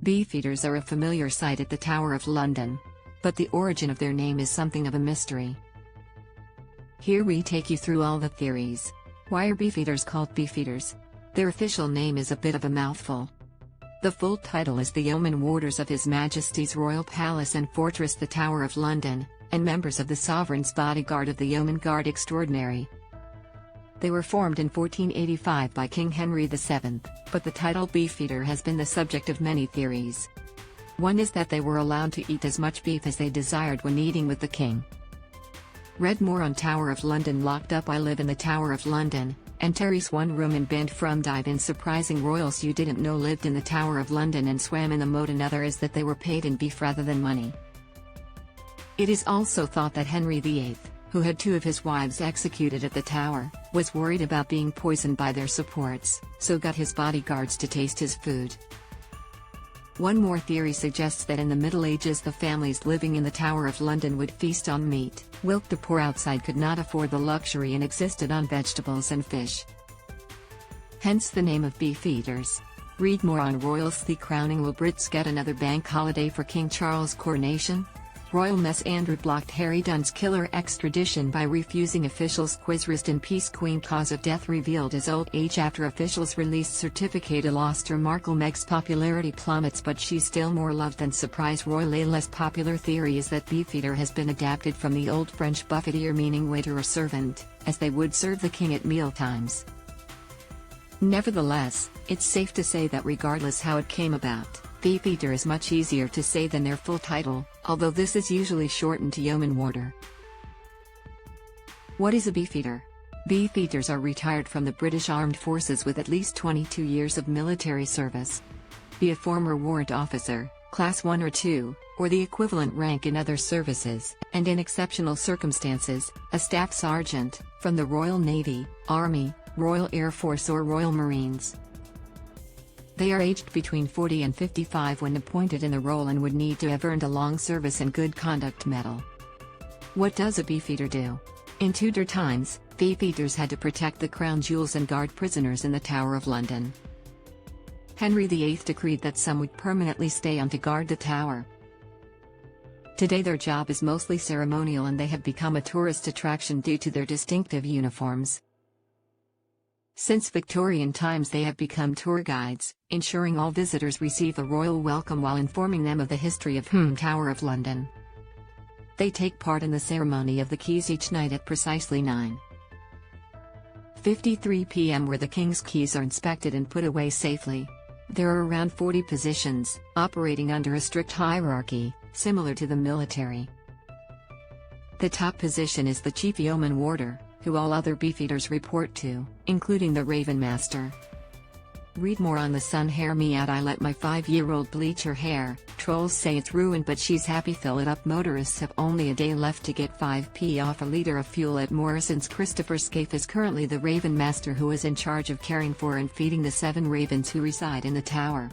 Beefeaters are a familiar sight at the Tower of London. But the origin of their name is something of a mystery. Here we take you through all the theories. Why are Beefeaters called Beefeaters? Their official name is a bit of a mouthful. The full title is the Yeoman Warders of His Majesty's Royal Palace and Fortress the Tower of London, and members of the Sovereign's bodyguard of the Yeoman Guard Extraordinary. They were formed in 1485 by King Henry VII, but the title Beefeater has been the subject of many theories. One is that they were allowed to eat as much beef as they desired when eating with the king. Read more on Tower of London. Locked up. I live in the Tower of London, and Terry's one room in band from dive in. Surprising royals you didn't know lived in the Tower of London and swam in the moat. Another is that they were paid in beef rather than money. It is also thought that Henry VIII, who had two of his wives executed at the tower, was worried about being poisoned by their supports, so got his bodyguards to taste his food. One more theory suggests that in the Middle Ages the families living in the Tower of London would feast on meat, whilst the poor outside could not afford the luxury and existed on vegetables and fish. Hence the name of Beefeaters. Read more on royals. The crowning. Will Brits get another bank holiday for King Charles' coronation? Royal Mess. Andrew blocked Harry Dunn's killer extradition by refusing officials' quiz. Rest in peace. Queen. Cause of death revealed as old age after officials released certificate. Lost her. Markle. Meg's popularity plummets but she's still more loved than surprise royal. A less popular theory is that Beefeater has been adapted from the old French buffetier, meaning waiter or servant, as they would serve the king at mealtimes. Nevertheless, it's safe to say that regardless how it came about, Beefeater is much easier to say than their full title, although this is usually shortened to Yeoman Warder. What is a Beefeater? Beefeaters are retired from the British Armed Forces with at least 22 years of military service. Be a former warrant officer, Class 1 or 2, or the equivalent rank in other services, and in exceptional circumstances, a staff sergeant, from the Royal Navy, Army, Royal Air Force or Royal Marines. They are aged between 40 and 55 when appointed in the role and would need to have earned a long service and good conduct medal. What does a Beefeater do? In Tudor times, Beefeaters had to protect the crown jewels and guard prisoners in the Tower of London. Henry VIII decreed that some would permanently stay on to guard the tower. Today their job is mostly ceremonial and they have become a tourist attraction due to their distinctive uniforms. Since Victorian times they have become tour guides, ensuring all visitors receive a royal welcome while informing them of the history of Tower of London. They take part in the ceremony of the keys each night at precisely 9:53 p.m. where the king's keys are inspected and put away safely. There are around 40 positions, operating under a strict hierarchy, similar to the military. The top position is the Chief Yeoman Warder, who all other Beefeaters report to, including the Raven Master. Read more on The Sun. Hear me out. I let my 5-year-old bleach her hair. Trolls say it's ruined but she's happy. Fill it up. Motorists have only a day left to get 5p off a litre of fuel at Morrison's. Christopher Scaife is currently the Raven Master who is in charge of caring for and feeding the 7 ravens who reside in the tower.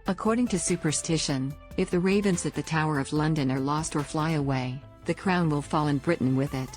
According to superstition, if the ravens at the Tower of London are lost or fly away, the crown will fall in Britain with it.